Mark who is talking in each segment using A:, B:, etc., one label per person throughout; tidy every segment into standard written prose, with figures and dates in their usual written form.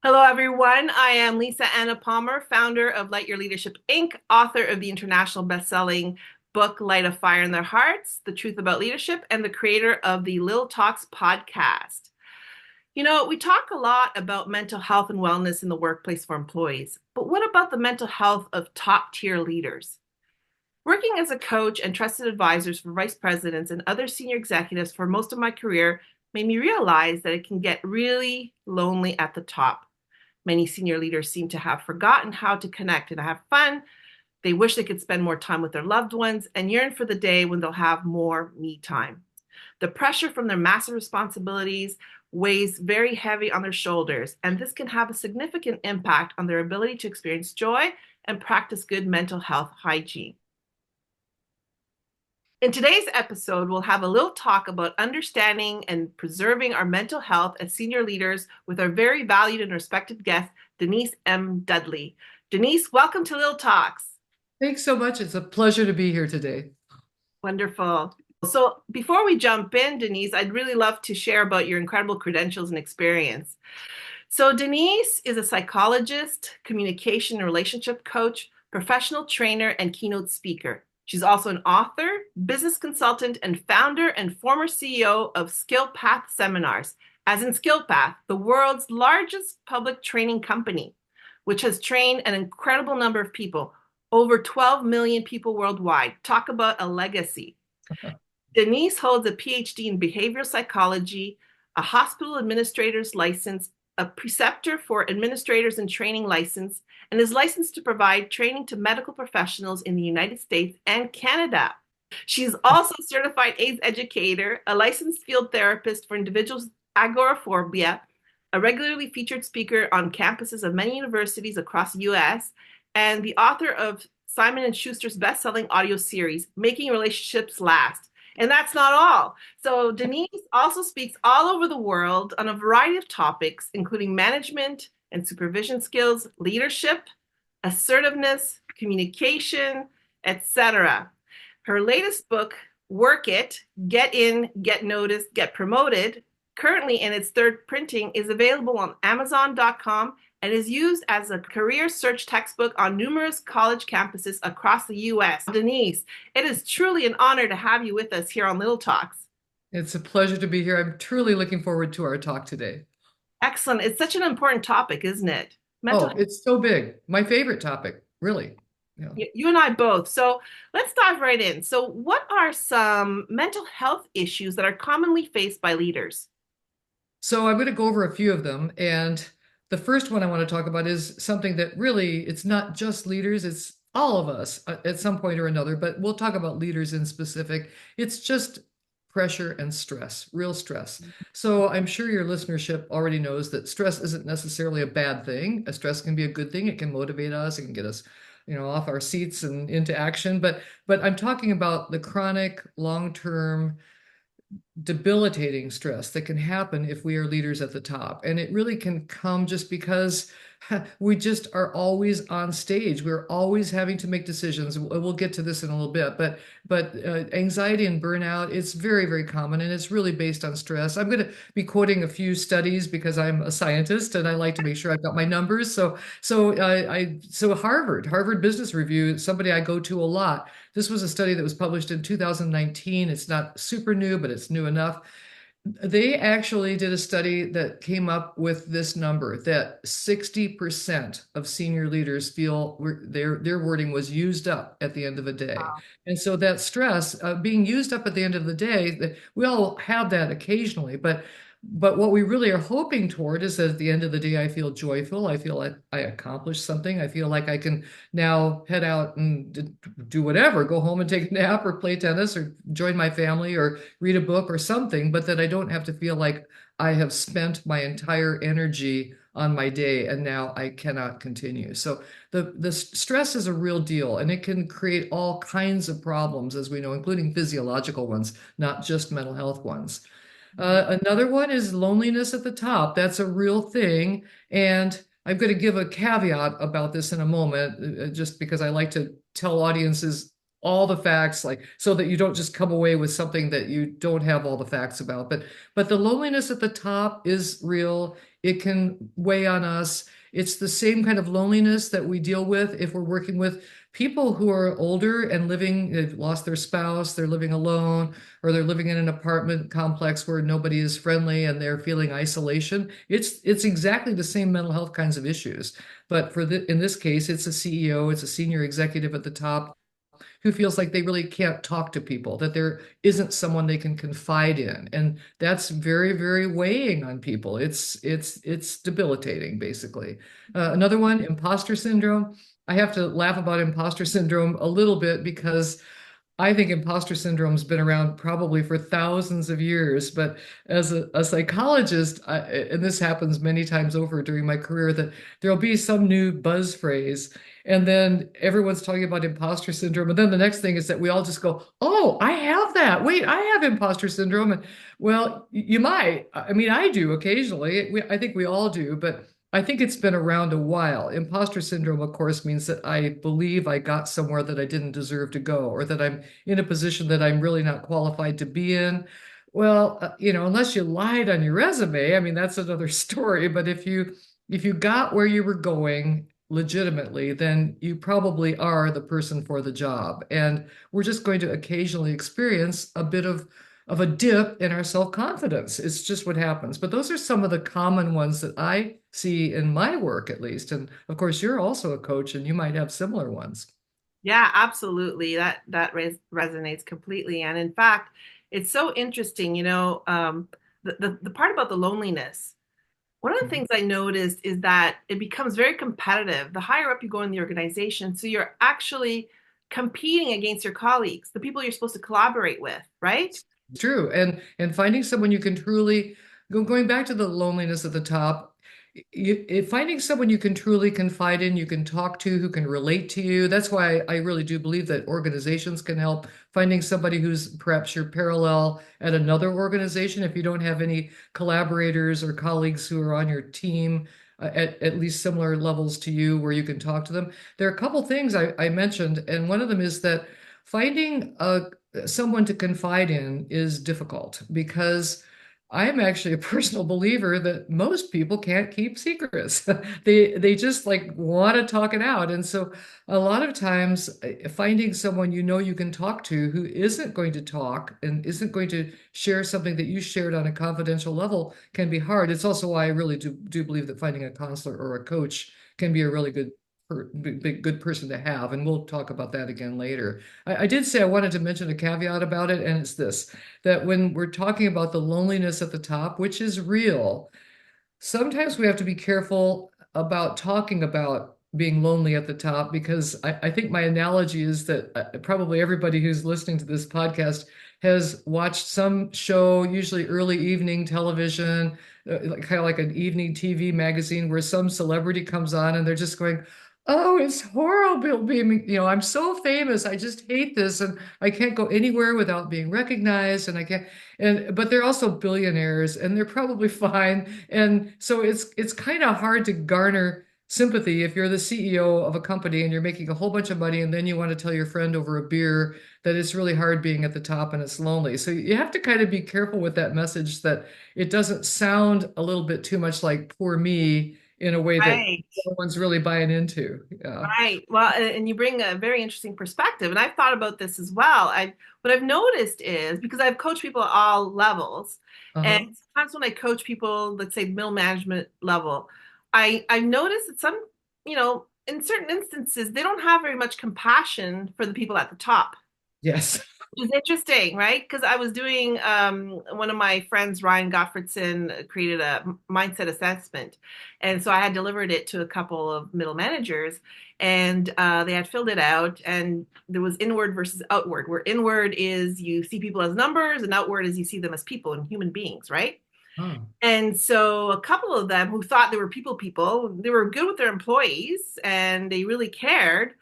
A: Hello, everyone. I am Lisa Anna Palmer, founder of Light Your Leadership Inc., author of the international best-selling book Light a Fire in Their Hearts, The Truth About Leadership, and the creator of the LYLTalks podcast. We talk a lot about mental health and wellness in the workplace for employees, but what about the mental health of top-tier leaders? Working as a coach and trusted advisors for vice presidents and other senior executives for most of my career made me realize that it can get really lonely at the top. Many senior leaders seem to have forgotten how to connect and have fun. They wish they could spend more time with their loved ones and yearn for the day when they'll have more me time. The pressure from their massive responsibilities weighs very heavy on their shoulders, and this can have a significant impact on their ability to experience joy and practice good mental health hygiene. In today's episode, we'll have a little talk about understanding and preserving our mental health as senior leaders with our very valued and respected guest, Denise M. Dudley. Denise, welcome to LYLTalks.
B: Thanks so much. It's a pleasure to be here today.
A: Wonderful. So before we jump in, Denise, I'd really love to share about your incredible credentials and experience. So Denise is a psychologist, communication and relationship coach, professional trainer, and keynote speaker. She's also an author, business consultant, and founder and former CEO of SkillPath Seminars, as in SkillPath, the world's largest public training company, which has trained an incredible number of people, over 12 million people worldwide. Talk about a legacy. Denise holds a Ph.D. in behavioral psychology, a hospital administrator's license, a preceptor for administrators and training license, and is licensed to provide training to medical professionals in the United States and Canada. She's also a certified AIDS educator, a licensed field therapist for individuals with agoraphobia, a regularly featured speaker on campuses of many universities across the US, and the author of Simon & Schuster's best-selling audio series, Making Relationships Last. And that's not all. So Denise also speaks all over the world on a variety of topics, including management and supervision skills, leadership, assertiveness, communication, etc. Her latest book, Work It, Get In, Get Noticed, Get Promoted, currently in its third printing, is available on Amazon.com and is used as a career search textbook on numerous college campuses across the U.S. Denise, it is truly an honor to have you with us here on LYLTalks.
B: It's a pleasure to be here. I'm truly looking forward to our talk today.
A: Excellent. It's such an important topic, isn't it? Mental
B: Oh,
A: health.
B: it's so big. My favorite topic, really. Yeah.
A: You and I both. So let's dive right in. So, what are some mental health issues that are commonly faced by leaders?
B: So I'm going to go over a few of them. And the first one I want to talk about is something that really, it's not just leaders, it's all of us at some point or another, but we'll talk about leaders in specific. It's just pressure and stress, real stress. So I'm sure your listenership already knows that stress isn't necessarily a bad thing. A stress can be a good thing. It can motivate us. It can get us, off our seats and into action. But I'm talking about the chronic, long-term debilitating stress that can happen if we are leaders at the top. And it really can come just because we just are always on stage. We're always having to make decisions. We'll get to this in a little bit, but anxiety and burnout, it's very, very common, and it's really based on stress. I'm going to be quoting a few studies because I'm a scientist and I like to make sure I've got my numbers. So Harvard Business Review, somebody I go to a lot. This was a study that was published in 2019. It's not super new, but it's new enough. They actually did a study that came up with this number that 60% of senior leaders feel their wording was used up at the end of the day. And so that stress being used up at the end of the day, we all have that occasionally, but what we really are hoping toward is that at the end of the day, I feel joyful. I feel like I accomplished something. I feel like I can now head out and do whatever, go home and take a nap or play tennis or join my family or read a book or something, but that I don't have to feel like I have spent my entire energy on my day and now I cannot continue. So the stress is a real deal, and it can create all kinds of problems, as we know, including physiological ones, not just mental health ones. Another one is loneliness at the top. That's a real thing. And I'm going to give a caveat about this in a moment, just because I like to tell audiences all the facts, like so that you don't just come away with something that you don't have all the facts about. But the loneliness at the top is real. It can weigh on us. It's the same kind of loneliness that we deal with if we're working with people who are older and living, they've lost their spouse, they're living alone, or they're living in an apartment complex where nobody is friendly and they're feeling isolation. It's exactly the same mental health kinds of issues. But in this case, it's a CEO, it's a senior executive at the top who feels like they really can't talk to people, that there isn't someone they can confide in. And that's very, very weighing on people. It's debilitating, basically. Another one, imposter syndrome. I have to laugh about imposter syndrome a little bit because I think imposter syndrome's been around probably for thousands of years, but as a psychologist, and this happens many times over during my career, that there'll be some new buzz phrase, and then everyone's talking about imposter syndrome, and then the next thing is that we all just go, "Oh, I have that. Wait, I have imposter syndrome." And well, you might. I mean, I do occasionally. I think we all do, but I think it's been around a while. Imposter syndrome, of course, means that I believe I got somewhere that I didn't deserve to go, or that I'm in a position that I'm really not qualified to be in. Well, unless you lied on your resume, I mean, that's another story. But if you got where you were going legitimately, then you probably are the person for the job. And we're just going to occasionally experience a bit of a dip in our self-confidence. It's just what happens. But those are some of the common ones that I see in my work, at least. And of course, you're also a coach and you might have similar ones.
A: Yeah, absolutely. That resonates completely. And in fact, it's so interesting, the part about the loneliness. One of the things I noticed is that it becomes very competitive the higher up you go in the organization. So you're actually competing against your colleagues, the people you're supposed to collaborate with, right?
B: It's true. And finding someone you can truly going back to the loneliness at the top, finding someone you can truly confide in, you can talk to, who can relate to you. That's why I really do believe that organizations can help. Finding somebody who's perhaps your parallel at another organization, if you don't have any collaborators or colleagues who are on your team at least similar levels to you where you can talk to them. There are a couple things I mentioned, and one of them is that finding someone to confide in is difficult because I'm actually a personal believer that most people can't keep secrets. They just like want to talk it out. And so a lot of times finding someone you can talk to who isn't going to talk and isn't going to share something that you shared on a confidential level can be hard. It's also why I really do believe that finding a counselor or a coach can be a really good person to have. And we'll talk about that again later. I did say I wanted to mention a caveat about it, and it's this, that when we're talking about the loneliness at the top, which is real, sometimes we have to be careful about talking about being lonely at the top because I think my analogy is that probably everybody who's listening to this podcast has watched some show, usually early evening television, kind of like an evening TV magazine where some celebrity comes on and they're just going, "Oh, it's horrible being, I'm so famous. I just hate this. And I can't go anywhere without being recognized. And I can't, but they're also billionaires and they're probably fine. And so it's kind of hard to garner sympathy if you're the CEO of a company and you're making a whole bunch of money and then you want to tell your friend over a beer that it's really hard being at the top and it's lonely. So you have to kind of be careful with that message that it doesn't sound a little bit too much like poor me in a way that
A: Right.
B: no one's really buying into. Yeah.
A: Right. Well, and you bring a very interesting perspective, and I've thought about this as well. What I've noticed is because I've coached people at all levels, and
B: Uh-huh.
A: sometimes when I coach people, let's say middle management level, I've noticed that in certain instances, they don't have very much compassion for the people at the top.
B: Yes.
A: It's interesting, right? Because I was doing one of my friends, Ryan Gottfredson, created a mindset assessment, and so I had delivered it to a couple of middle managers, and they had filled it out, and there was inward versus outward. Where inward is you see people as numbers, and outward is you see them as people and human beings, right?
B: Oh,
A: And so a couple of them who thought they were people, they were good with their employees, and they really cared.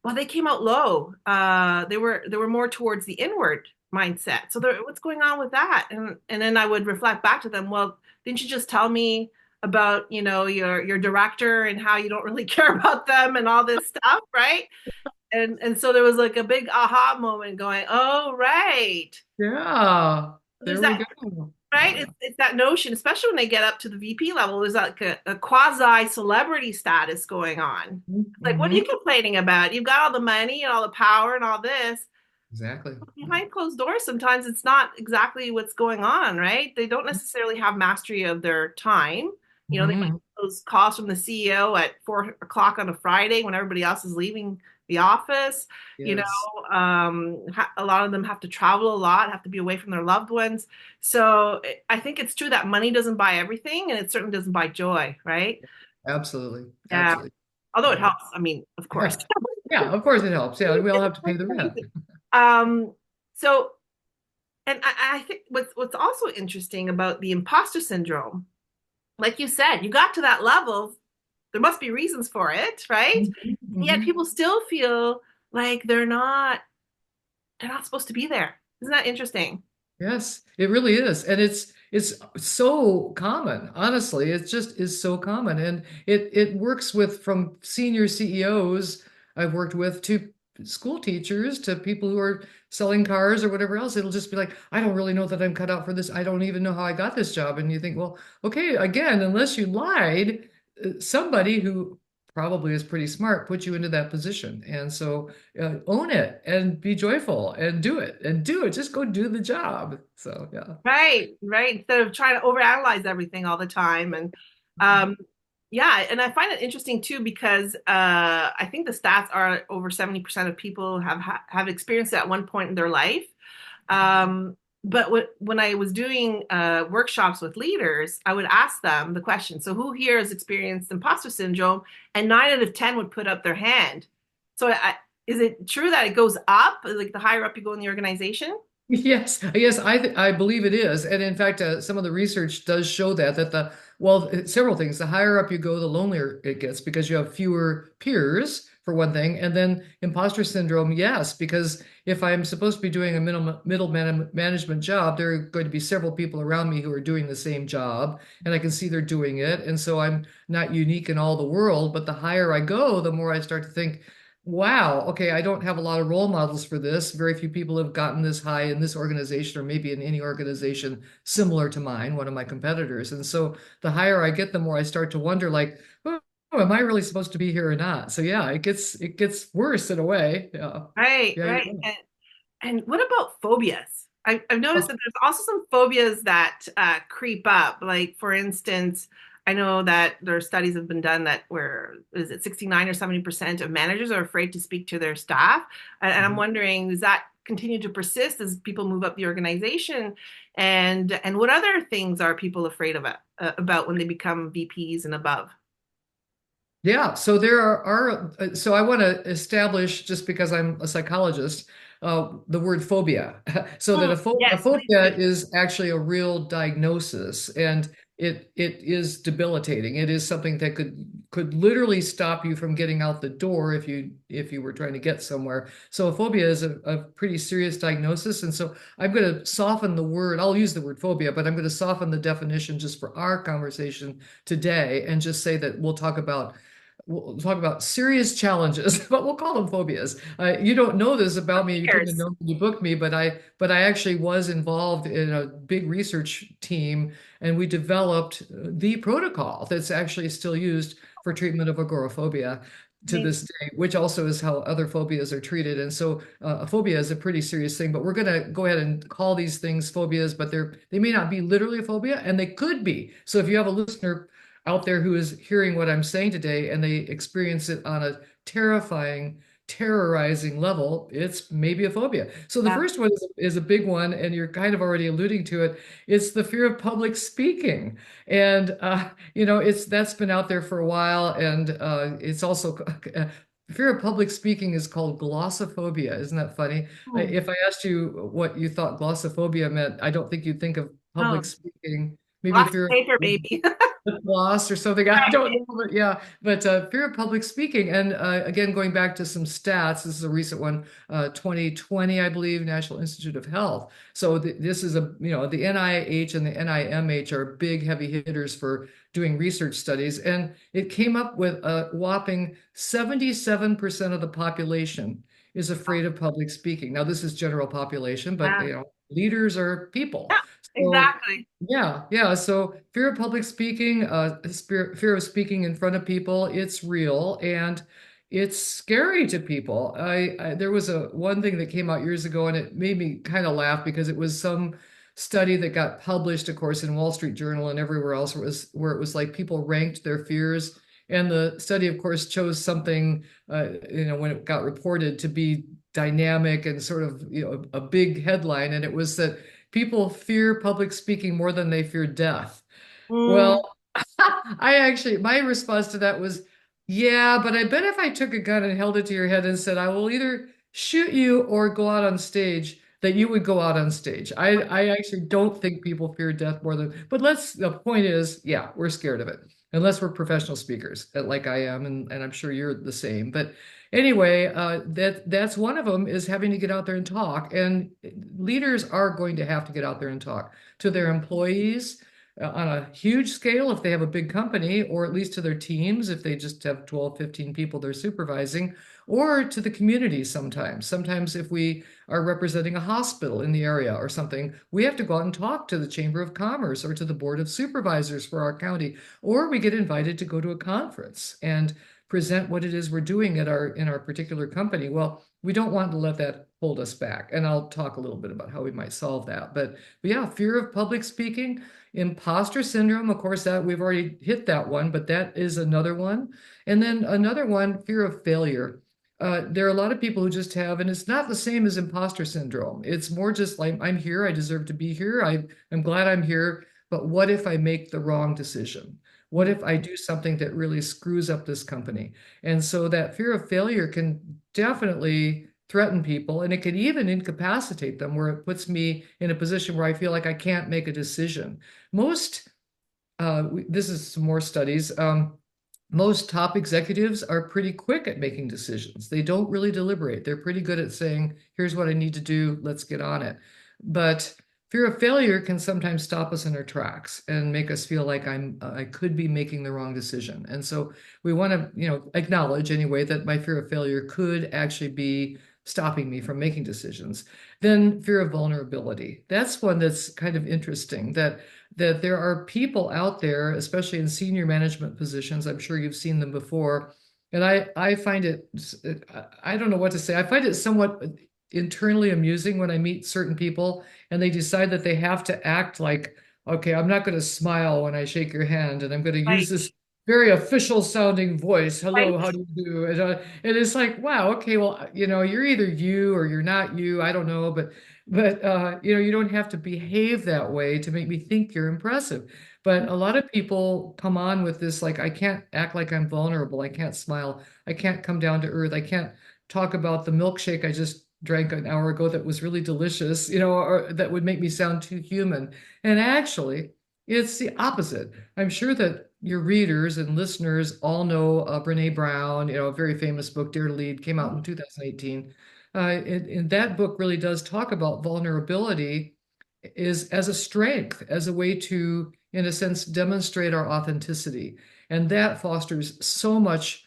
A: Well, they came out low. They were more towards the inward mindset. So what's going on with that? And then I would reflect back to them. Well, didn't you just tell me about your director and how you don't really care about them and all this stuff, right? And so there was like a big aha moment going, oh right.
B: yeah.
A: There's
B: There we
A: that
B: go.
A: Right? It's that notion, especially when they get up to the VP level, there's like a quasi celebrity status going on. It's like, what are you
B: Mhm.
A: complaining about? You've got all the money and all the power and all this.
B: Exactly. Yeah.
A: Behind closed doors, sometimes it's not exactly what's going on, right? They don't necessarily have mastery of their time. You know, they might
B: Mhm.
A: get those calls from the CEO at 4 o'clock on a Friday when everybody else is leaving the office. You
B: Yes.
A: know, a lot of them have to travel a lot, have to be away from their loved ones. So I think it's true that money doesn't buy everything, and it certainly doesn't buy joy, right?
B: Absolutely.
A: Yeah.
B: Absolutely.
A: Although it
B: Yeah.
A: helps, I mean, of course.
B: Yeah, of course it helps. Yeah, we all have to pay the rent.
A: Um, so And I think what's also interesting about the imposter syndrome, like you said, you got to that level, there must be reasons for it, right?
B: Mhm.
A: And yet
B: Mhm.
A: people still feel like they're not supposed to be there. Isn't that interesting?
B: Yes, it really is. And it's so common. Honestly, it just is so common. And it works with from senior CEOs I've worked with to school teachers to people who are selling cars or whatever else. It'll just be like, I don't really know that I'm cut out for this. I don't even know how I got this job. And you think, well, okay, again, unless you lied, somebody who probably is pretty smart put you into that position. And so own it and be joyful and do it and do it. Just go do the job. So yeah.
A: Right, right. Instead of trying to overanalyze everything all the time. And um, yeah, and I find it interesting too because I think the stats are over 70% of people have experienced it at one point in their life. But when I was doing workshops with leaders, I would ask them the question, so who here has experienced imposter syndrome? And 9 out of 10 would put up their hand. So is it true that it goes up, like the higher up you go in the organization?
B: Yes, yes, I believe it is, and in fact, some of the research does show that several things. The higher up you go, the lonelier it gets because you have fewer peers for one thing, and then imposter syndrome. Yes, because if I'm supposed to be doing a management job, there are going to be several people around me who are doing the same job, and I can see they're doing it, and so I'm not unique in all the world. But the higher I go, the more I start to think, wow, okay, I don't have a lot of role models for this. Very few people have gotten this high in this organization or maybe in any organization similar to mine, one of my competitors. And so the higher I get, the more I start to wonder like, oh, am I really supposed to be here or not? So yeah, it gets worse in a way. Yeah.
A: Right,
B: Yeah, you're
A: right.
B: right.
A: And what about phobias? I've noticed
B: Oh,
A: that there's also some phobias that creep up. Like, for instance, I know that there are studies have been done that where is it 69 or 70% of managers are afraid to speak to their staff. And I'm
B: mhm.
A: wondering, does that continue to persist as people move up the organization? And what other things are people afraid of about when they become VPs and above?
B: Yeah, so there so I want to establish, just because I'm a psychologist, the word phobia. So that a
A: Yes, please do.
B: phobia is actually a real diagnosis, and it is debilitating. It is something that could literally stop you from getting out the door if you were trying to get somewhere. So a phobia is a pretty serious diagnosis, and so I'm going to soften the word. I'll use the word phobia, but I'm going to soften the definition just for our conversation today, and just say that we'll talk about serious challenges, but we'll call them phobias. You don't know this about me. You couldn't have
A: Cheers.
B: known when you booked me, but I actually was involved in a big research team, and we developed the protocol that's actually still used for treatment of agoraphobia to this day, which also is how other phobias are treated. And so a phobia is a pretty serious thing, but we're going to go ahead and call these things phobias, but they may not be literally a phobia, and they could be. So if you have a listener out there who is hearing what I'm saying today and they experience it on a terrifying, terrorizing level, it's maybe a phobia. So the
A: Yeah.
B: first one is a big one, and you're kind of already alluding to it. It's the fear of public speaking. And it's that's been out there for a while, and it's also fear of public speaking is called glossophobia. Isn't that funny?
A: Hmm.
B: If I asked you what you thought glossophobia meant, I don't think you'd think of public
A: Oh,
B: speaking. Maybe
A: lots of
B: fear
A: paper,
B: of
A: maybe.
B: loss or something. I don't know, but yeah. But fear of public speaking, and again, going back to some stats. This is a recent one, 2020, I believe, National Institute of Health. So this is the NIH and the NIMH are big heavy hitters for doing research studies, and it came up with a whopping 77% of the population is afraid of public speaking. Now, this is general population, but
A: Yeah.
B: leaders are people.
A: Yeah.
B: So
A: exactly.
B: yeah. So fear of public speaking, fear of speaking in front of people, it's real and it's scary to people. There was a one thing that came out years ago, and it made me kind of laugh because it was some study that got published, of course, in Wall Street Journal and everywhere else. Where it was like people ranked their fears, and the study, of course, chose something, when it got reported to be dynamic and sort of, a big headline, and it was that people fear public speaking more than they fear death. Well,
A: Mm,
B: my response to that was, yeah, but I bet if I took a gun and held it to your head and said, I will either shoot you or go out on stage, that you would go out on stage. I actually don't think people fear death more than, but the point is, yeah, we're scared of it, unless we're professional speakers, like I am, and I'm sure you're the same. But anyway, that's one of them, is having to get out there and talk. And leaders are going to have to get out there and talk to their employees, on a huge scale if they have a big company, or at least to their teams if they just have 12, 15 people they're supervising, or to the community sometimes. Sometimes if we are representing a hospital in the area or something, we have to go out and talk to the Chamber of Commerce or to the Board of Supervisors for our county, or we get invited to go to a conference and present what it is we're doing at our in our particular company. Well, we don't want to let that hold us back. And I'll talk a little bit about how we might solve that. But yeah, fear of public speaking. Imposter syndrome, of course, that we've already hit that one, but that is another one. And then another one, fear of failure. There are a lot of people who just have, and it's not the same as imposter syndrome. It's more just like, I'm here, I deserve to be here, I'm glad I'm here, but what if I make the wrong decision? What
A: mm,
B: if I do something that really screws up this company? And so that fear of failure can definitely threaten people, and it can even incapacitate them, where it puts me in a position where I feel like I can't make a decision. Most, this is some more studies. Most top executives are pretty quick at making decisions. They don't really deliberate. They're pretty good at saying, here's what I need to do, let's get on it. But fear of failure can sometimes stop us in our tracks and make us feel like I could be making the wrong decision. And so we want to, acknowledge anyway that my fear of failure could actually be stopping me from making decisions. Then fear of vulnerability. That's one that's kind of interesting, that there are people out there, especially in senior management positions. I'm sure you've seen them before. And I find it, I don't know what to say. I find it somewhat internally amusing when I meet certain people and they decide that they have to act like, okay, I'm not going to smile when I shake your hand, and I'm going to use
A: right,
B: this very official sounding voice.
A: right.
B: Hello, how do you do? And it's like, wow, okay, well, you're either you or you're not you. I don't know, but you don't have to behave that way to make me think you're impressive. But a lot of people come on with this, like, I can't act like I'm vulnerable. I can't smile. I can't come down to earth. I can't talk about the milkshake I just drank an hour ago that was really delicious, or that would make me sound too human. And actually, it's the opposite. I'm sure that your readers and listeners all know Brene Brown, a very famous book, Dare to Lead, came out in 2018. And that book really does talk about vulnerability is as a strength, as a way to, in a sense, demonstrate our authenticity. And that fosters so much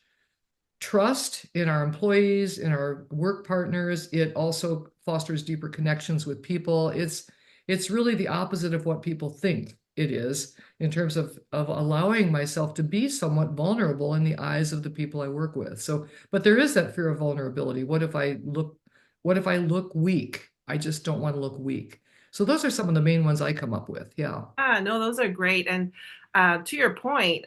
B: trust in our employees, in our work partners. It also fosters deeper connections with people. It's really the opposite of what people think it is, in terms of allowing myself to be somewhat vulnerable in the eyes of the people I work with. So, but there is that fear of vulnerability. What if I look weak? I just don't want to look weak. So those are some of the main ones I come up with. Yeah.
A: No, those are great. And to your point,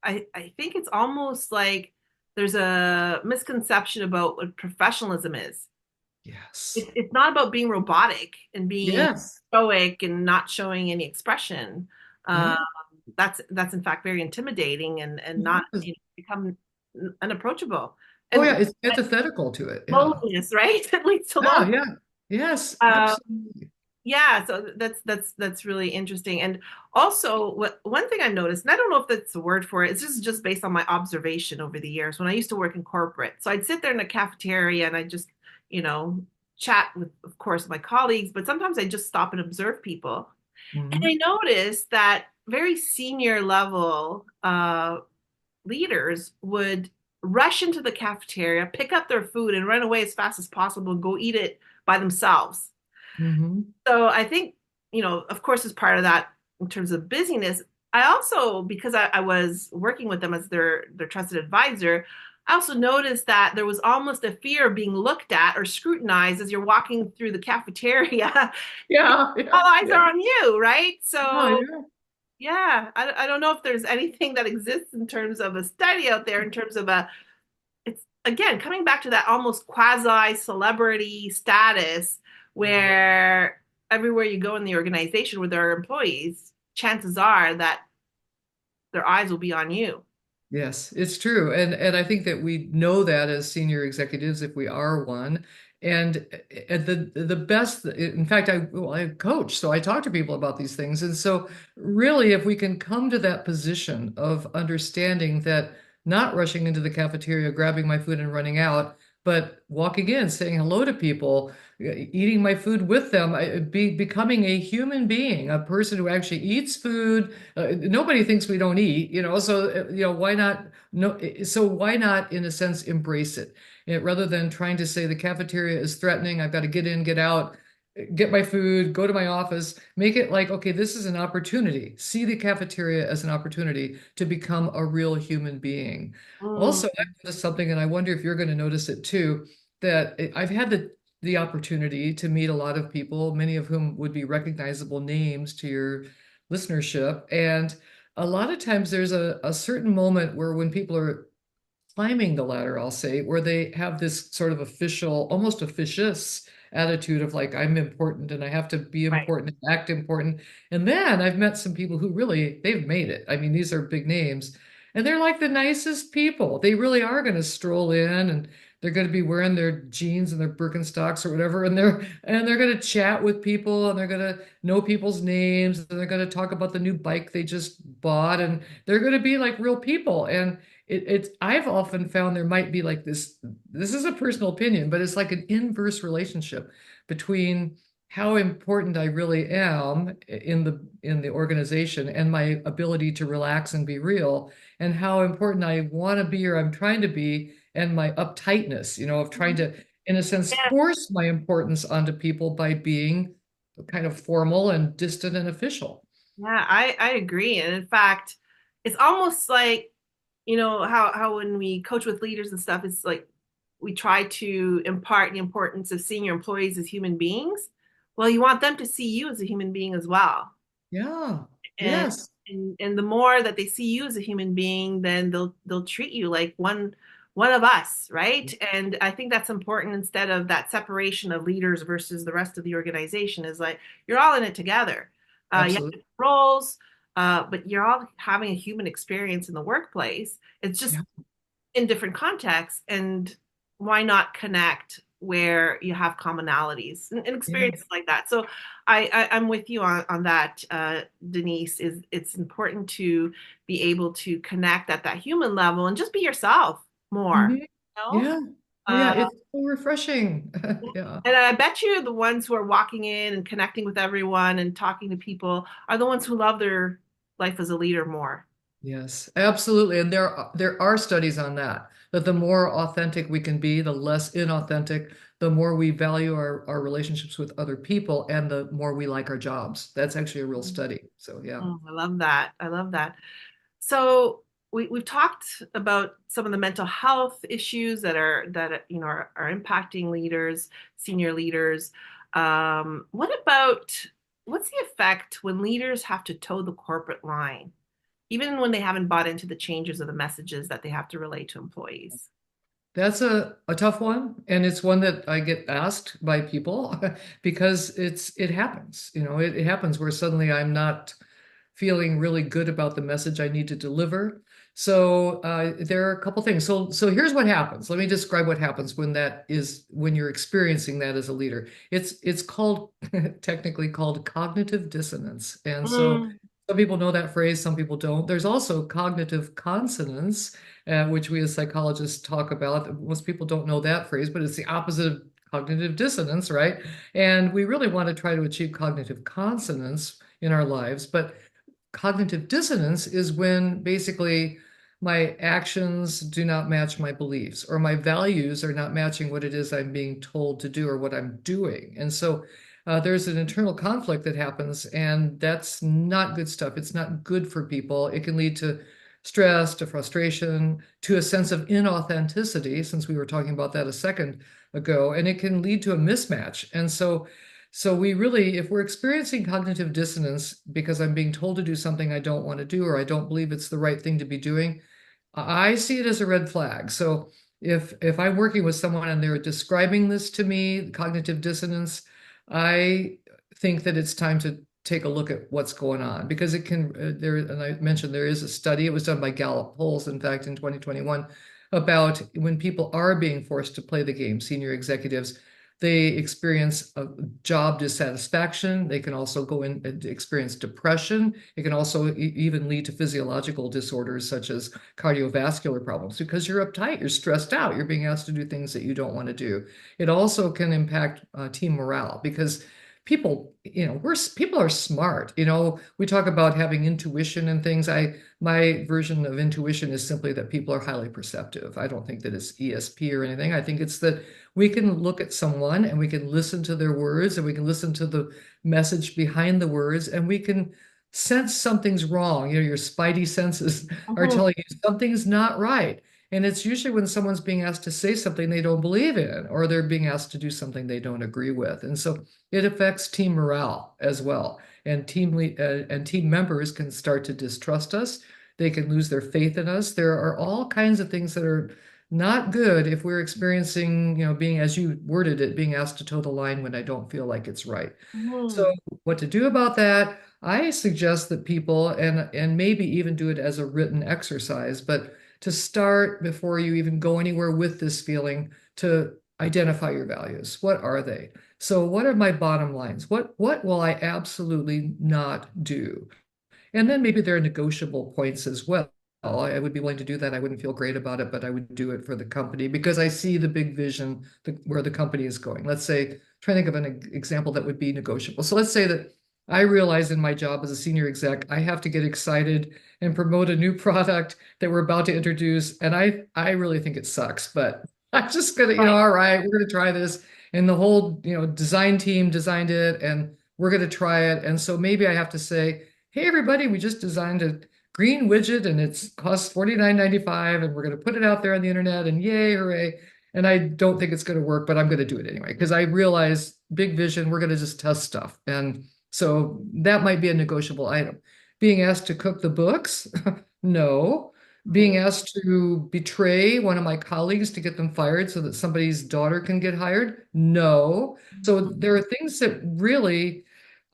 A: I think it's almost like there's a misconception about what professionalism is.
B: Yes.
A: It's not about being robotic and being
B: Yes.
A: stoic and not showing any expression. Uh,
B: Yeah.
A: that's in fact very intimidating and not,
B: Yes.
A: become unapproachable.
B: Oh
A: And
B: yeah, it's antithetical to it. Yeah.
A: loneliness, right? It leads to
B: Yeah,
A: loneliness.
B: yeah. Yes,
A: Um,
B: absolutely.
A: yeah, so that's really interesting. And also, one thing I've noticed, and I don't know if that's a word for it, it's just based on my observation over the years when I used to work in corporate. So I'd sit there in the cafeteria and I just, you know, chat with, of course, my colleagues, but sometimes I just stop and observe people. And I
B: Hmm.
A: noticed that very senior level leaders would rush into the cafeteria, pick up their food, and run away as fast as possible and go eat it by themselves.
B: Hmm.
A: So I think of course, as part of that in terms of busyness, I also, because I was working with them as their trusted advisor, I also noticed that there was almost a fear of being looked at or scrutinized as you're walking through the cafeteria.
B: Yeah, yeah,
A: All eyes
B: yeah.
A: are on you, right?
B: Oh,
A: So,
B: yeah.
A: yeah, I don't know if there's anything that exists in terms of a study out there in terms of it's again coming back to that almost quasi celebrity status where everywhere you go in the organization with their employees, chances are that their eyes will be on you.
B: Yes, it's true. And I think that we know that as senior executives if we are one. And the best, in fact, I coach, so I talk to people about these things. And so really if we can come to that position of understanding that not rushing into the cafeteria, grabbing my food and running out, but walking in, saying hello to people, eating my food with them, becoming a human being, a person who actually eats food. Nobody thinks we don't eat, so why not? No, so why not, in a sense, embrace it? Rather than trying to say the cafeteria is threatening, I've got to get in, get out, get my food, go to my office, make it like, okay, this is an opportunity. See the cafeteria as an opportunity to become a real human being.
A: Mm,
B: Also, I've noticed something, and I wonder if you're going to notice it too, that I've had the opportunity to meet a lot of people, many of whom would be recognizable names to your listenership. And a lot of times there's a certain moment where when people are climbing the ladder, I'll say, where they have this sort of official, almost officious attitude of like, I'm important and I have to be
A: right.
B: important and act important. And then I've met some people who really, they've made it. I mean, these are big names and they're like the nicest people. They really are going to stroll in and they're going to be wearing their jeans and their Birkenstocks or whatever. And they're going to chat with people and they're going to know people's names and they're going to talk about the new bike they just bought and they're going to be like real people. And it's I've often found there might be like this is a personal opinion, but it's like an inverse relationship between how important I really am in the organization and my ability to relax and be real, and how important I want to be or I'm trying to be, and my uptightness, of trying to, in a sense,
A: Yeah,
B: force my importance onto people by being kind of formal and distant and official.
A: yeah, I agree. And in fact, it's almost like, how when we coach with leaders and stuff, it's like we try to impart the importance of seeing your employees as human beings. Well, you want them to see you as a human being as well.
B: Yeah.
A: And
B: Yes.
A: and the more that they see you as a human being, then they'll treat you like one of us, right? And I think that's important instead of that separation of leaders versus the rest of the organization is like you're all in it together. You have
B: Absolutely.
A: different roles, but you're all having a human experience in the workplace. It's just
B: Yeah.
A: in different contexts, and why not connect where you have commonalities and
B: Yeah.
A: experiences like that. So I'm with you on that, Denise. Is it's important to be able to connect at that human level and just be yourself more,
B: Hmm.
A: you know?
B: Yeah. Oh, yeah.
A: Uh,
B: It's so refreshing. Yeah.
A: and I bet you the ones who are walking in and connecting with everyone and talking to people are the ones who love their life as a leader more.
B: Yes, absolutely. And there are studies on that, that the more authentic we can be, the less inauthentic, the more we value our relationships with other people, and the more we like our jobs. That's actually a real study. So yeah.
A: I love that. I love that. So we've talked about some of the mental health issues that are impacting leaders, senior leaders. What about what's the effect when leaders have to toe the corporate line, even when they haven't bought into the changes of the messages that they have to relay to employees?
B: That's a tough one, and it's one that I get asked by people because it happens. It happens where suddenly I'm not feeling really good about the message I need to deliver. So there are a couple things. So here's what happens. Let me describe what happens when you're experiencing that as a leader. It's called technically called cognitive dissonance, and so
A: Mm,
B: some people know that phrase, some people don't. There's also cognitive consonance, which we as psychologists talk about. Most people don't know that phrase, but it's the opposite of cognitive dissonance, right? And we really want to try to achieve cognitive consonance in our lives. But cognitive dissonance is when basically my actions do not match my beliefs, or my values are not matching what it is I'm being told to do or what I'm doing. And so there's an internal conflict that happens, and that's not good stuff. It's not good for people. It can lead to stress, to frustration, to a sense of inauthenticity, since we were talking about that a second ago, and it can lead to a mismatch. And so we really, if we're experiencing cognitive dissonance because I'm being told to do something I don't want to do, or I don't believe it's the right thing to be doing, I see it as a red flag. So if I'm working with someone and they're describing this to me, cognitive dissonance, I think that it's time to take a look at what's going on, because it can there, and I mentioned there is a study, it was done by Gallup polls, in fact, in 2021, about when people are being forced to play the game, senior executives, they experience a job dissatisfaction. They can also go in and experience depression. It can also even lead to physiological disorders such as cardiovascular problems, because you're uptight, you're stressed out, you're being asked to do things that you don't want to do. It also can impact team morale, because people, people are smart. We talk about having intuition and things. My version of intuition is simply that people are highly perceptive. I don't think that it's ESP or anything. I think it's that we can look at someone and we can listen to their words, and we can listen to the message behind the words, and we can sense something's wrong. Your spidey senses are
A: Mhm.
B: telling you something's not right. And it's usually when someone's being asked to say something they don't believe in, or they're being asked to do something they don't agree with. And so it affects team morale as well. And team members can start to distrust us. They can lose their faith in us. There are all kinds of things that are not good if we're experiencing, being, as you worded it, being asked to toe the line when I don't feel like it's right. So
A: Mhm.
B: what to do about that? I suggest that people, and maybe even do it as a written exercise, but to start before you even go anywhere with this feeling, to identify your values. What are they? So what are my bottom lines? What will I absolutely not do? And then maybe there are negotiable points as well. I would be willing to do that. I wouldn't feel great about it, but I would do it for the company because I see the big vision, where the company is going. Let's say, try to think of an example that would be negotiable. So let's say that I realize in my job as a senior exec, I have to get excited and promote a new product that we're about to introduce. And I really think it sucks, but I'm just gonna,
A: Right.
B: all right, we're gonna try this. And the whole, design team designed it, and we're gonna try it. And so maybe I have to say, hey, everybody, we just designed a green widget and it's costs $49.95, and we're going to put it out there on the internet, and yay, hooray. And I don't think it's going to work, but I'm going to do it anyway because I realize big vision, we're going to just test stuff. And so that might be a negotiable item. Being asked to cook the books? No. Being asked to betray one of my colleagues to get them fired so that somebody's daughter can get hired? No. So there are things that really,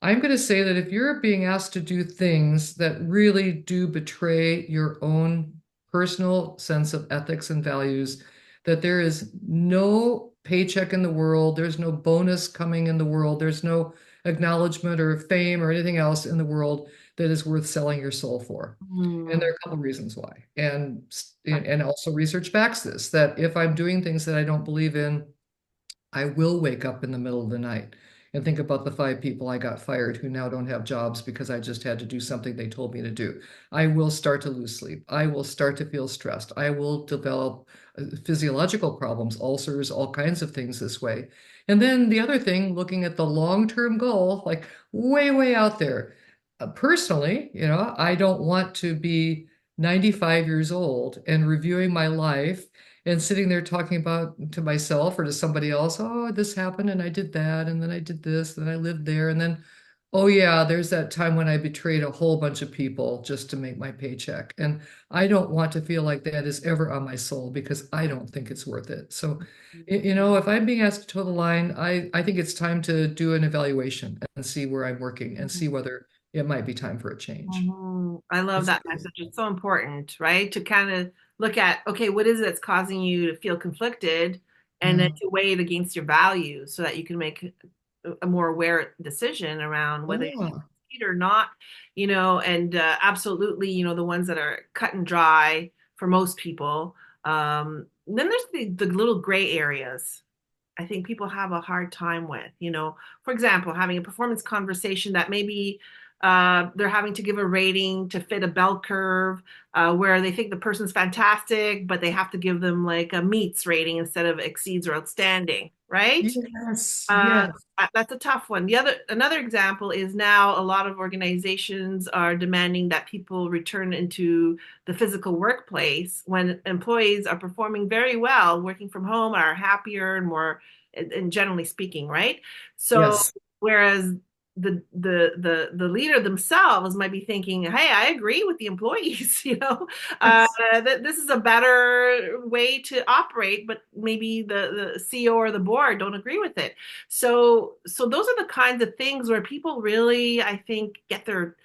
B: I'm going to say that if you're being asked to do things that really do betray your own personal sense of ethics and values, that there is no paycheck in the world, there's no bonus coming in the world, there's no acknowledgement or fame or anything else in the world that is worth selling your soul for. And there
A: Mhm.
B: are a couple reasons why. And also research backs this, that if I'm doing things that I don't believe in, I will wake up in the middle of the night and think about the 5 people I got fired who now don't have jobs because I just had to do something they told me to do. I will start to lose sleep. I will start to feel stressed. I will develop physiological problems, ulcers, all kinds of things this way. And then the other thing, looking at the long-term goal, like way, way out there. Personally, I don't want to be 95 years old and reviewing my life and sitting there talking about to myself or to somebody else, oh, this happened and I did that, and then I did this, and then I lived there, and then, oh yeah, there's that time when I betrayed a whole bunch of people just to make my paycheck. And I don't want to feel like that is ever on my soul because I don't think it's worth it. So, if I'm being asked to toe the line, I think it's time to do an evaluation and see where I'm working and see whether it might be time for a change.
A: I love
B: It's
A: that message. It's so important, right? To kind of look at, okay, what is it that's causing you to feel conflicted, and then
B: yeah.
A: to weigh it against your values so that you can make a more aware decision around whether you
B: Yeah.
A: succeed or not, and absolutely, the ones that are cut and dry for most people. Then there's the little gray areas. I think people have a hard time with, for example, having a performance conversation that maybe They're having to give a rating to fit a bell curve where they think the person's fantastic, but they have to give them like a meets rating instead of exceeds or outstanding, right?
B: Yes,
A: Uh,
B: yes,
A: that's a tough one. Another example is now a lot of organizations are demanding that people return into the physical workplace when employees are performing very well, working from home, are happier and more, and generally speaking, right? So
B: yes.
A: whereas the leader themselves might be thinking, hey, I agree with the employees, that this is a better way to operate, but maybe the CEO or the board don't agree with it. So those are the kinds of things where people really, I think, get their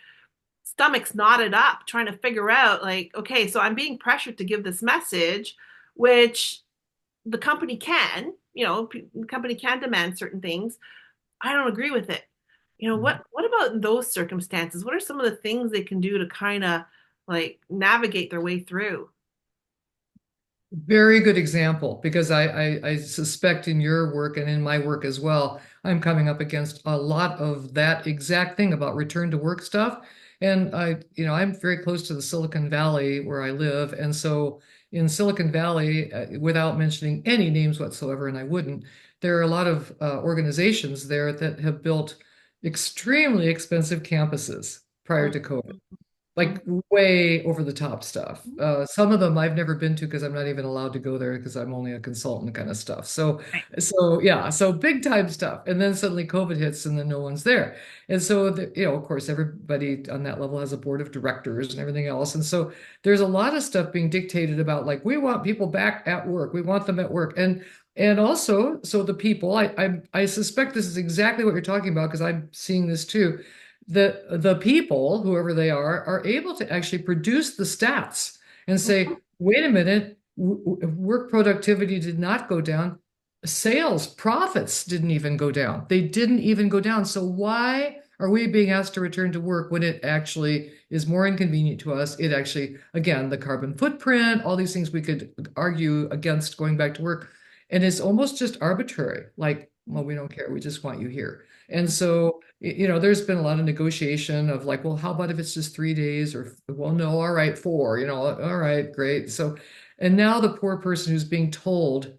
A: stomachs knotted up trying to figure out, like, okay, so I'm being pressured to give this message, which the company can, the company can demand certain things. I don't agree with it. What about in those circumstances? What are some of the things they can do to kind of like navigate their way through?
B: Very good example, because I suspect in your work and in my work as well, I'm coming up against a lot of that exact thing about return to work stuff. And I'm very close to the Silicon Valley where I live. And so in Silicon Valley, without mentioning any names whatsoever, and I wouldn't, there are a lot of organizations there that have built extremely expensive campuses prior to COVID, like way over the top stuff. Some of them I've never been to because I'm not even allowed to go there because I'm only a consultant kind of stuff. So yeah, so big time stuff. And then suddenly COVID hits and then no one's there. And so, of course, everybody on that level has a board of directors and everything else. And so there's a lot of stuff being dictated about, like, we want people back at work. We want them at work. And also, so the people, I suspect this is exactly what you're talking about because I'm seeing this too. The people, whoever they are able to actually produce the stats and say, wait a minute, work productivity did not go down. Sales profits didn't even go down. They didn't even go down. So why are we being asked to return to work when it actually is more inconvenient to us? It actually, again, the carbon footprint, all these things we could argue against going back to work. And it's almost just arbitrary. Like, well, we don't care. We just want you here. And so, there's been a lot of negotiation of like, well, how about if it's just 3 days, or, well, no, all right, four, all right, great. So, and now the poor person who's being told,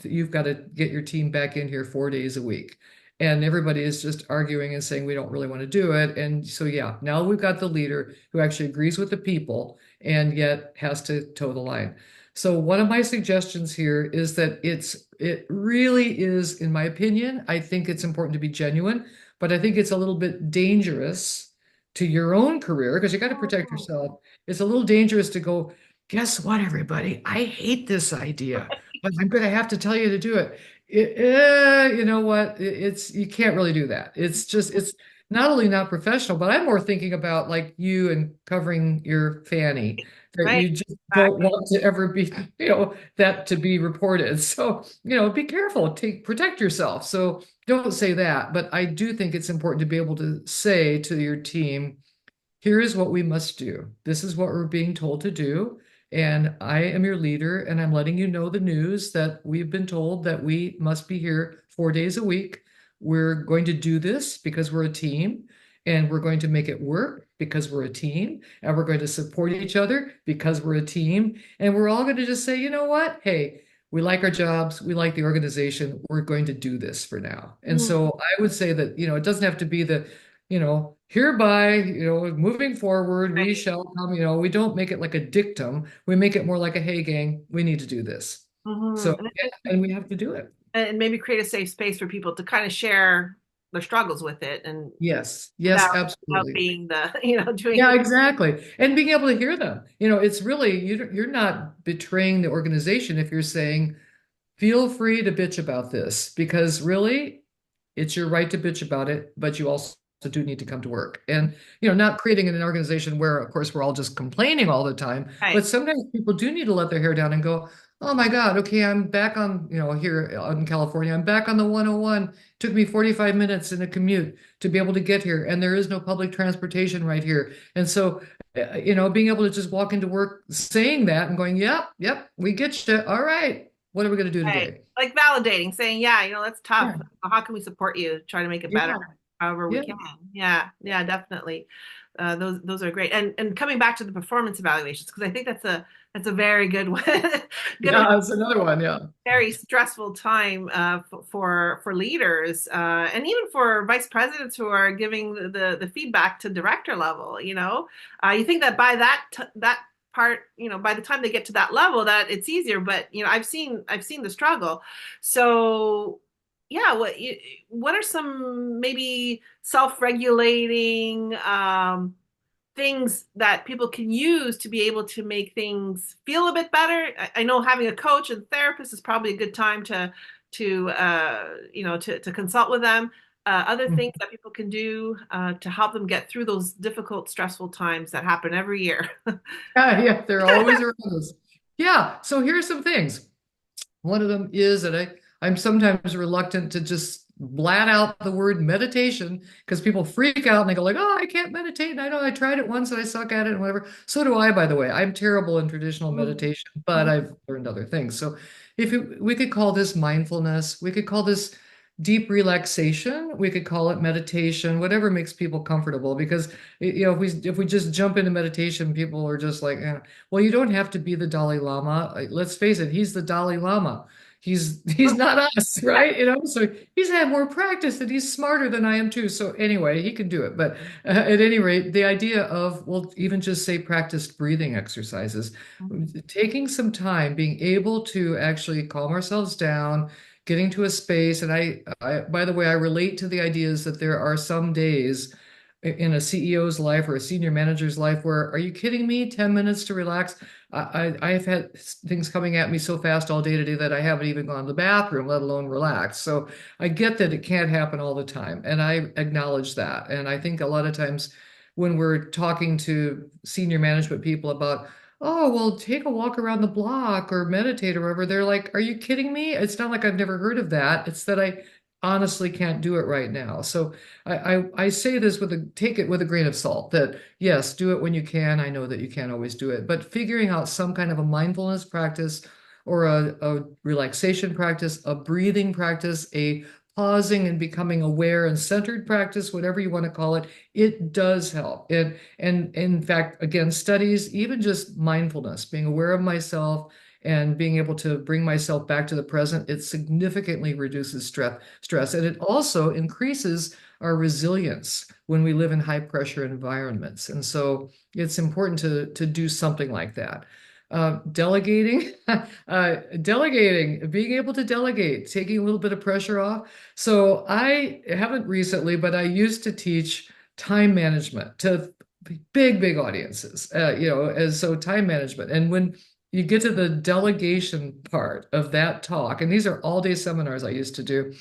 B: you've got to get your team back in here 4 days a week. And everybody is just arguing and saying, we don't really want to do it. And so, yeah, now we've got the leader who actually agrees with the people and yet has to toe the line. So one of my suggestions here is that it really is, in my opinion, I think it's important to be genuine, but I think it's a little bit dangerous to your own career because you got to protect yourself. It's a little dangerous to go, guess what, everybody? I hate this idea, but I'm going to have to tell you to do it. You know what? You can't really do that. It's not only not professional, but I'm more thinking about like you and covering your fanny, that
A: Right.
B: you just don't
A: Exactly.
B: want to ever be, that to be reported. So, be careful, protect yourself. So don't say that. But I do think it's important to be able to say to your team, here is what we must do. This is what we're being told to do. And I am your leader, and I'm letting you know the news that we've been told that we must be here 4 days a week. We're going to do this because we're a team, and we're going to make it work because we're a team, and we're going to support each other because we're a team. And we're all going to just say, you know what? Hey, we like our jobs, we like the organization, we're going to do this for now. And
A: Mhm.
B: so I would say that, it doesn't have to be hereby, moving forward, we
A: Right.
B: shall come, we don't make it like a dictum. We make it more like a, hey, gang, we need to do this.
A: Mhm.
B: So, yeah, and we have to do it.
A: And maybe create a safe space for people to kind of share their struggles with it and
B: Yes,
A: without
B: yes, absolutely.
A: being the, doing.
B: Yeah, exactly. And being able to hear them. It's really, you're not betraying the organization if you're saying, feel free to bitch about this, because really, it's your right to bitch about it, but you also do need to come to work. And, not creating an organization where, of course, we're all just complaining all the time, but
A: Right.
B: sometimes people do need to let their hair down and go, oh my God, okay, I'm back on, here in California, I'm back on the 101. Took me 45 minutes in a commute to be able to get here, and there is no public transportation right here. And so, being able to just walk into work saying that and going, yep, yep, we get you. All right. What are we going to do
A: Right.
B: today?
A: Like validating, saying, yeah, that's tough.
B: Yeah.
A: How can we support you? Try to make it better.
B: Yeah.
A: however we
B: Yeah.
A: can. Yeah, yeah, definitely. Those are great. And coming back to the performance evaluations, because I think that's a very good one. Good,
B: Yeah, that's another one. Yeah.
A: very stressful time for leaders and even for vice presidents who are giving the feedback to director level. You think that by that part, by the time they get to that level, that it's easier. But I've seen the struggle. So yeah, what are some maybe self-regulating things that people can use to be able to make things feel a bit better? I know having a coach and therapist is probably a good time to consult with them. Other things that people can do to help them get through those difficult, stressful times that happen every year.
B: Yeah, yeah, they're always around us. Yeah, so here's some things. One of them is that I'm sometimes reluctant to just blat out the word meditation because people freak out and they go like, "Oh, I can't meditate." And I know I tried it once and I suck at it and whatever. So do I, by the way. I'm terrible in traditional
A: Mhm.
B: meditation, but I've learned other things. So we could call this mindfulness, we could call this deep relaxation, we could call it meditation, whatever makes people comfortable. Because if we just jump into meditation, people are just like, well, you don't have to be the Dalai Lama. Let's face it, he's the Dalai Lama. He's not us, right? So he's had more practice and he's smarter than I am too. So anyway, he can do it. But at any rate, the idea of, well, even just say practiced breathing exercises, taking some time, being able to actually calm ourselves down, getting to a space. And by the way, I relate to the ideas that there are some days in a CEO's life or a senior manager's life where, are you kidding me? 10 minutes to relax. I've had things coming at me so fast all day today that I haven't even gone to the bathroom, let alone relax. So I get that it can't happen all the time. And I acknowledge that. And I think a lot of times when we're talking to senior management people about, oh, well, take a walk around the block or meditate or whatever, they're like, are you kidding me? It's not like I've never heard of that. It's that I honestly can't do it right now. So I say this take it with a grain of salt that yes, do it when you can. I know that you can't always do it, but figuring out some kind of a mindfulness practice or a relaxation practice, a breathing practice, a pausing and becoming aware and centered practice, whatever you want to call it, it does help. And in fact, again, studies, even just mindfulness, being aware of myself and being able to bring myself back to the present, it significantly reduces stress. And it also increases our resilience when we live in high pressure environments. And so it's important to do something like that. Delegating, delegating, being able to delegate, taking a little bit of pressure off. So I haven't recently, but I used to teach time management to big audiences, as so time management. And when you get to the delegation part of that talk, and these are all-day seminars I used to do.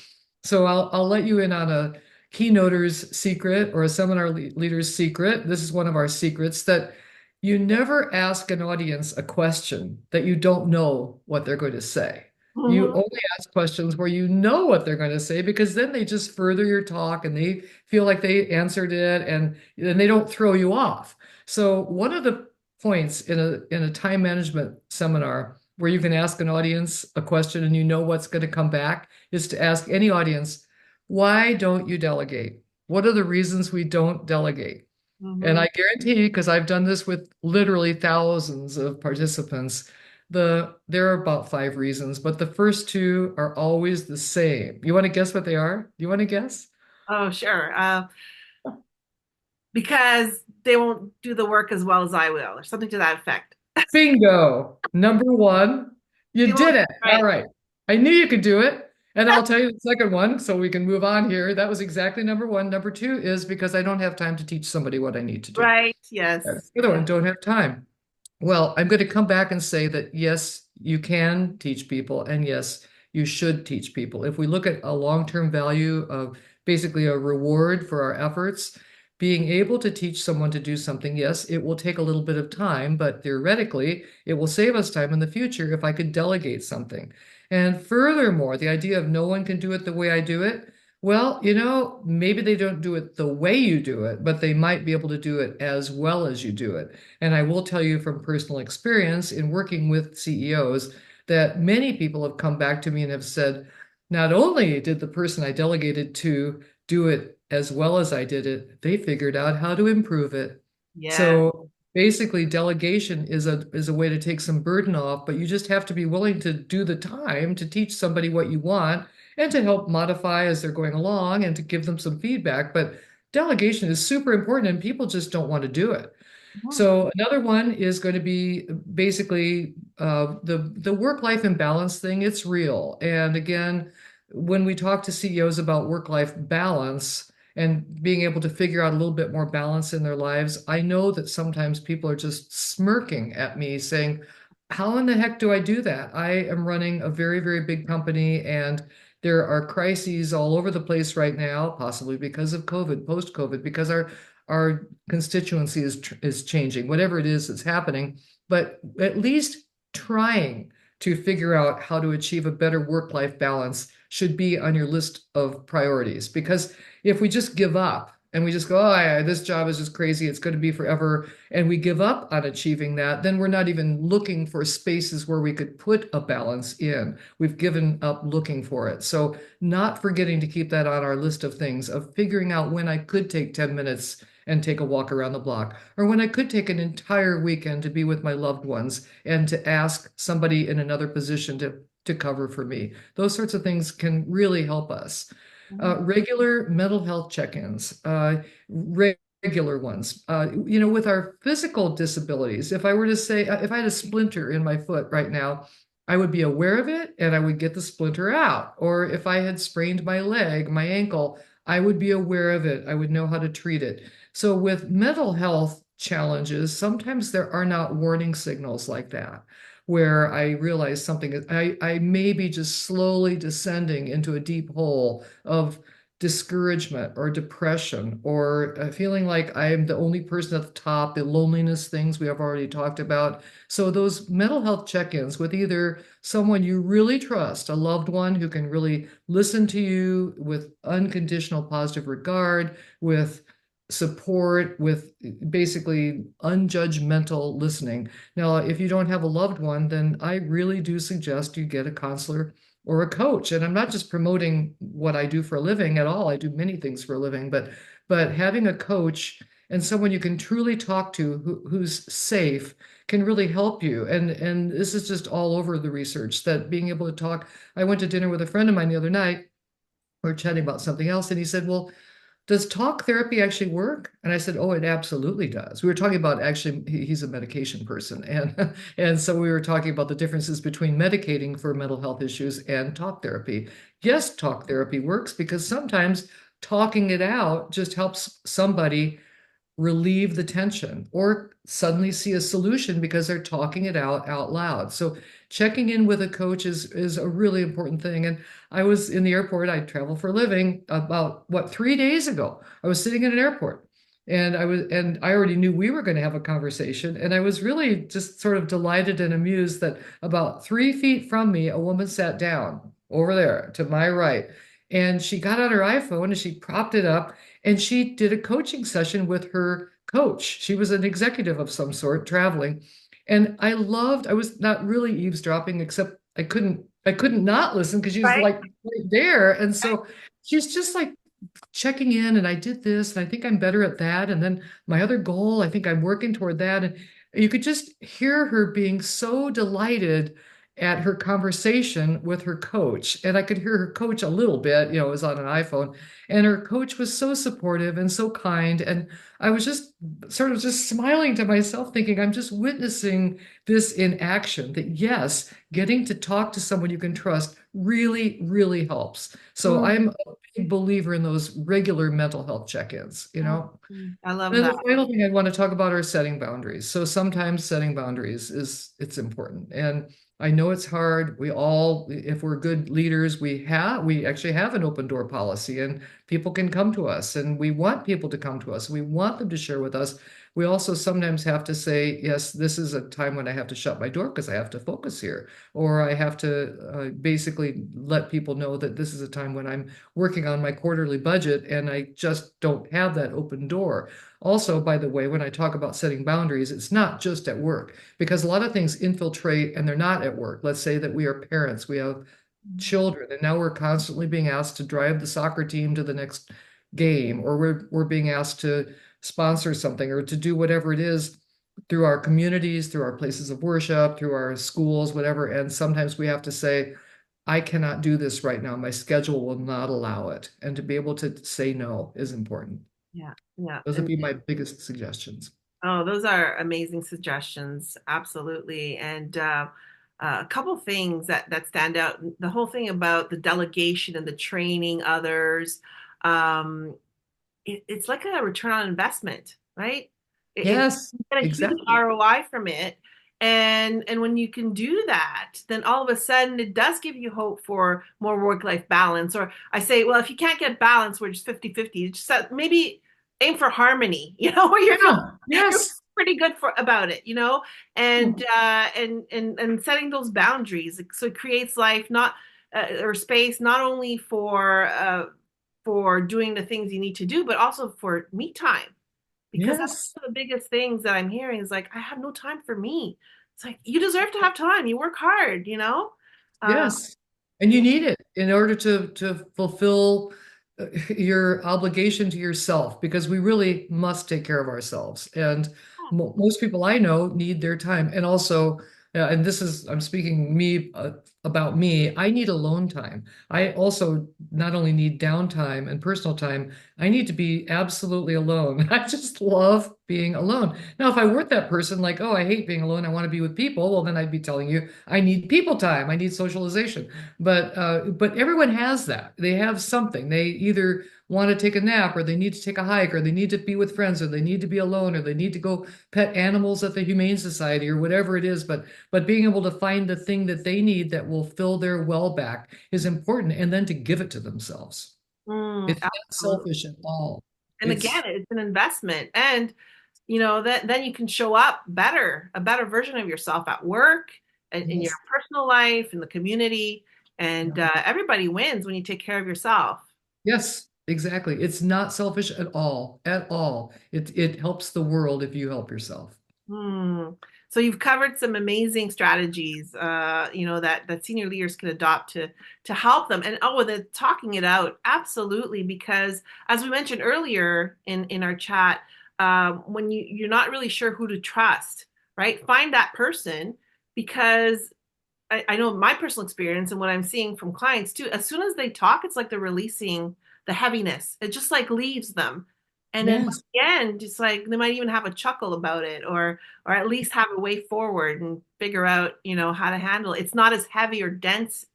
B: So I'll let you in on a keynoter's secret or a seminar leader's secret. This is one of our secrets, that you never ask an audience a question that you don't know what they're going to say. You
A: Mhm.
B: only ask questions where you know what they're going to say, because then they just further your talk and they feel like they answered it, and then they don't throw you off. So one of the points in a time management seminar where you can ask an audience a question and you know what's going to come back is to ask any audience, why don't you delegate? What are the reasons we don't delegate? And
A: Mhm.
B: I guarantee you, because I've done this with literally thousands of participants, there are about five reasons, but the first two are always the same. You want to guess what they are? Do you want to guess?
A: Oh, sure. Because they won't do the work as well as I will, or something to that effect.
B: Bingo. Number one, you
A: They
B: did
A: won't,
B: it. All
A: right?
B: right. I knew you could do it. And I'll tell you the second one so we can move on here. That was exactly number one. Number two is because I don't have time to teach somebody what I need to do.
A: Right.
B: That's
A: Yes.
B: the other
A: Yeah.
B: one, don't have time. Well, I'm going to come back and say that yes, you can teach people, and yes, you should teach people. If we look at a long-term value of basically a reward for our efforts, being able to teach someone to do something, yes, it will take a little bit of time, but theoretically, it will save us time in the future if I could delegate something. And furthermore, the idea of no one can do it the way I do it. Well, maybe they don't do it the way you do it, but they might be able to do it as well as you do it. And I will tell you from personal experience in working with CEOs that many people have come back to me and have said, not only did the person I delegated to do it as well as I did it, they figured out how to improve it.
A: Yeah.
B: So basically, delegation is a way to take some burden off, but you just have to be willing to do the time to teach somebody what you want and to help modify as they're going along and to give them some feedback. But delegation is super important, and people just don't want to do it.
A: Mhm.
B: So another one is going to be basically the work-life imbalance thing. It's real. And again, when we talk to CEOs about work-life balance and being able to figure out a little bit more balance in their lives, I know that sometimes people are just smirking at me saying, how in the heck do I do that? I am running a very, very big company and there are crises all over the place right now, possibly because of COVID, post-COVID, because our constituency is changing, whatever it is that's happening, but at least trying to figure out how to achieve a better work-life balance should be on your list of priorities. Because if we just give up and we just go, oh, yeah, this job is just crazy, it's going to be forever, and we give up on achieving that, then we're not even looking for spaces where we could put a balance in. We've given up looking for it. So not forgetting to keep that on our list of things, of figuring out when I could take 10 minutes and take a walk around the block, or when I could take an entire weekend to be with my loved ones and to ask somebody in another position to cover for me. Those sorts of things can really help us.
A: Mhm.
B: Regular mental health check-ins, regular ones. With our physical disabilities, if I were to say, if I had a splinter in my foot right now, I would be aware of it and I would get the splinter out. Or if I had sprained my leg, my ankle, I would be aware of it. I would know how to treat it. So with mental health challenges, sometimes there are not warning signals like that, where I realize something, I may be just slowly descending into a deep hole of discouragement or depression or feeling like I'm the only person at the top, the loneliness things we have already talked about. So those mental health check-ins with either someone you really trust, a loved one who can really listen to you with unconditional positive regard, with support, with basically unjudgmental listening. Now, if you don't have a loved one, then I really do suggest you get a counselor or a coach. And I'm not just promoting what I do for a living at all. I do many things for a living, but having a coach and someone you can truly talk to who's safe can really help you. And this is just all over the research that being able to talk. I went to dinner with a friend of mine the other night. We were chatting about something else, and he said, well, does talk therapy actually work? And I said, oh, it absolutely does. We were talking about actually, he's a medication person. And so we were talking about the differences between medicating for mental health issues and talk therapy. Yes, talk therapy works because sometimes talking it out just helps somebody relieve the tension or suddenly see a solution because they're talking it out loud. So checking in with a coach is a really important thing. And I was in the airport, I travel for a living, about 3 days ago. I was sitting in an airport and I already knew we were going to have a conversation. And I was really just sort of delighted and amused that about 3 feet from me, a woman sat down over there to my right. And she got on her iPhone and she propped it up and she did a coaching session with her coach. She was an executive of some sort traveling. And I was not really eavesdropping, except I couldn't not listen because she was
A: Right.
B: like right there. And so she's just like checking in and I did this and I think I'm better at that. And then my other goal, I think I'm working toward that. And you could just hear her being so delighted at her conversation with her coach. And I could hear her coach a little bit, it was on an iPhone. And her coach was so supportive and so kind. And I was just sort of just smiling to myself, thinking, I'm just witnessing this in action that yes, getting to talk to someone you can trust really, really helps. So
A: Mm,
B: I'm a big believer in those regular mental health check-ins, you
A: mm,
B: know.
A: I love
B: And
A: that.
B: the final thing I want to talk about are setting boundaries. So sometimes setting boundaries it's important. And I know it's hard. We all, if we're good leaders, we actually have an open door policy and people can come to us and we want people to come to us. We want them to share with us. We also sometimes have to say, yes, this is a time when I have to shut my door because I have to focus here, or I have to basically let people know that this is a time when I'm working on my quarterly budget and I just don't have that open door. Also, by the way, when I talk about setting boundaries, it's not just at work because a lot of things infiltrate and they're not at work. Let's say that we are parents, we have children, and now we're constantly being asked to drive the soccer team to the next game, or we're being asked to sponsor something or to do whatever it is through our communities, through our places of worship, through our schools, whatever. And sometimes we have to say, I cannot do this right now. My schedule will not allow it. And to be able to say no is important.
A: Yeah, yeah.
B: Those would
A: And
B: be my biggest suggestions.
A: oh, those are amazing suggestions. Absolutely. And a couple things that stand out. The whole thing about the delegation and the training others. Um, it's like a return on investment, right?
B: Yes,
A: You get a huge
B: exactly.
A: ROI from it. And when you can do that, then all of a sudden it does give you hope for more work-life balance. Or I say, well, if you can't get balance, we're just 50-50. Just maybe aim for harmony, where
B: Yeah,
A: you're
B: yes.
A: pretty good for about it, and setting those boundaries. So it creates life not or space not only for doing the things you need to do, but also for me time. Because that's
B: Yes.
A: one of the biggest things that I'm hearing is like, I have no time for me. It's like, you deserve to have time. You work hard. Uh,
B: Yes. And you
A: yeah.
B: need it in order to fulfill your obligation to yourself, because we really must take care of ourselves. And most people I know need their time. And also, and this is, I'm speaking me about me, I need alone time. I also not only need downtime and personal time, I need to be absolutely alone. I just love being alone. Now, if I weren't that person, like, oh, I hate being alone, I want to be with people, well, then I'd be telling you I need people time, I need socialization. But everyone has that. They have something. They either want to take a nap, or they need to take a hike, or they need to be with friends, or they need to be alone, or they need to go pet animals at the Humane Society, or whatever it is. But being able to find the thing that they need that will fill their well back is important, and then to give it to themselves. It's not
A: Absolutely.
B: selfish at all.
A: And again,
B: It's
A: it's an investment. And, that then you can show up better, a better version of yourself at work and in your
B: yes,
A: personal life, in the community. And
B: yeah.
A: everybody wins when you take care of yourself.
B: Yes, exactly. It's not selfish at all, at all. It helps the world if you help yourself.
A: Hmm. So you've covered some amazing strategies, that senior leaders can adopt to help them. And oh, the talking it out, absolutely, because as we mentioned earlier in our chat, when you're not really sure who to trust, right? Find that person because I know my personal experience and what I'm seeing from clients too. As soon as they talk, it's like they're releasing the heaviness. It just like leaves them. And then by
B: Yes.
A: the end, just like they might even have a chuckle about it or at least have a way forward and figure out, how to handle it. It's not as heavy or dense,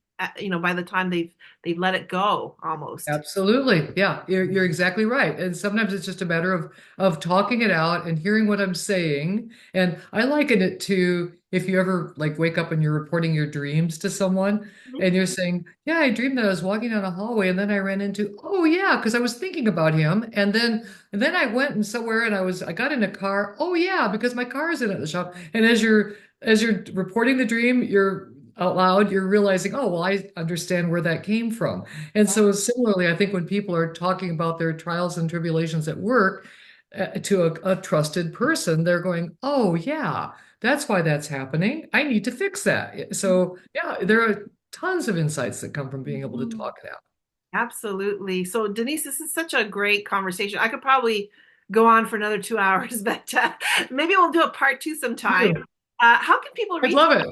A: by the time they've let it go almost.
B: Absolutely. Yeah, you're exactly right. And sometimes it's just a matter of talking it out and hearing what I'm saying. And I liken it to if you ever like wake up and you're reporting your dreams to someone
A: Mhm.
B: and you're saying, "Yeah, I dreamed that I was walking down a hallway and then I ran into, oh yeah, because I was thinking about him. And then I went and somewhere and I got in a car. Oh yeah, because my car is in at the shop." And as you're reporting the dream, you're out loud, you're realizing, oh, well, I understand where that came from. And so, similarly, I think when people are talking about their trials and tribulations at work to a trusted person, they're going, "Oh, yeah, that's why that's happening. I need to fix that." So, yeah, there are tons of insights that come from being able to
A: Mhm.
B: talk it out.
A: Absolutely. So, Denise, this is such a great conversation. I could probably go on for another 2 hours, but maybe we'll do a part two sometime.
B: You.
A: How can people
B: I'd
A: reach?
B: love it.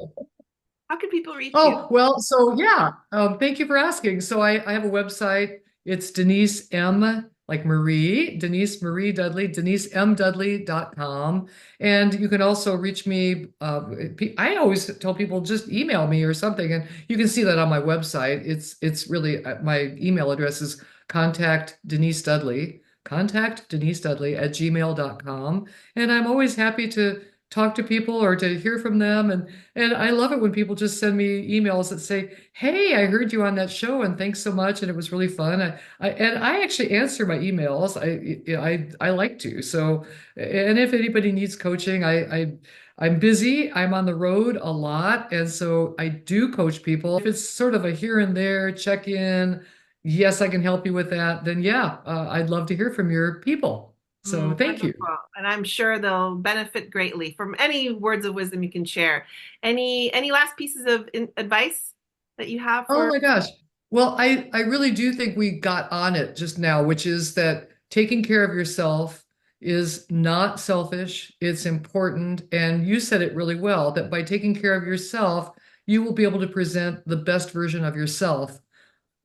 A: How can people reach you?
B: Oh, well, so yeah, thank you for asking. So I have a website. It's Denise M, like Marie, Denise Marie Dudley, DeniseMDudley.com. And you can also reach me. I always tell people just email me or something, and you can see that on my website. It's really my email address is contact Denise Dudley at gmail.com. And I'm always happy to talk to people or to hear from them. And I love it when people just send me emails that say, "Hey, I heard you on that show, and thanks so much, and it was really fun." And I actually answer my emails. I like to. So, and if anybody needs coaching, I'm busy. I'm on the road a lot, and so I do coach people. If it's sort of a here and there check in, yes, I can help you with that. Then yeah, I'd love to hear from your people. So thank you.
A: Wonderful. And I'm sure they'll benefit greatly from any words of wisdom you can share. Any last pieces of advice that you have
B: Oh
A: for?
B: my gosh. Well, I really do think we got on it just now, which is that taking care of yourself is not selfish, it's important. And you said it really well that by taking care of yourself, you will be able to present the best version of yourself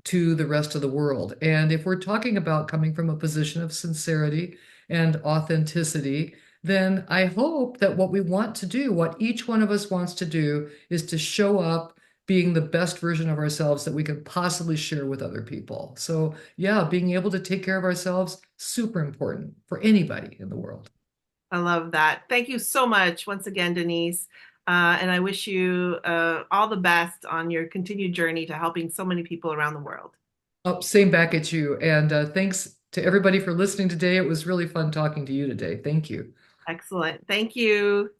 B: to the rest of the world. And if we're talking about coming from a position of sincerity and authenticity, then I hope that what we want to do, what each one of us wants to do, is to show up being the best version of ourselves that we could possibly share with other people. So, yeah, being able to take care of ourselves, super important for anybody in the world.
A: I love that. Thank you so much once again, Denise. And I wish you all the best on your continued journey to helping so many people around the world.
B: Oh, same back at you. And thanks to everybody for listening today. It was really fun talking to you today. Thank you.
A: Excellent. Thank you.